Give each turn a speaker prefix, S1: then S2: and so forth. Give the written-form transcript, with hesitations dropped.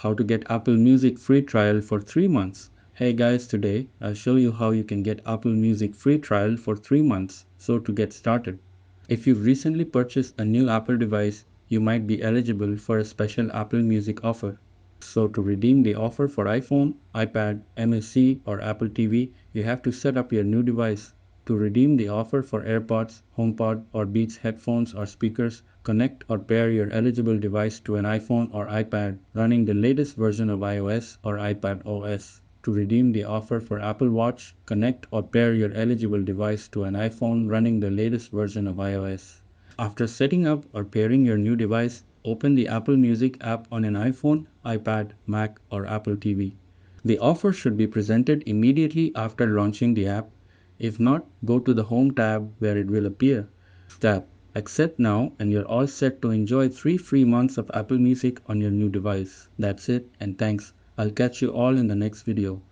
S1: how to get Apple Music free trial for 3 months. Hey guys, today I'll show you how you can get Apple Music free trial for 3 months. So to get started, if you've recently purchased a new Apple device, you might be eligible for a special Apple Music offer. So to redeem the offer for iPhone, iPad, MSC or Apple TV, you have to set up your new device. To redeem the offer for AirPods, HomePod or Beats headphones or speakers, connect or pair your eligible device to an iPhone or iPad running the latest version of iOS or iPad OS. To redeem the offer for Apple Watch, connect or pair your eligible device to an iPhone running the latest version of iOS. After setting up or pairing your new device, open the Apple Music app on an iPhone, iPad, Mac, or Apple TV. The offer should be presented immediately after launching the app. If not, go to the Home tab where it will appear. Tap Accept now and you're all set to enjoy 3 free months of Apple Music on your new device. That's it and thanks. I'll catch you all in the next video.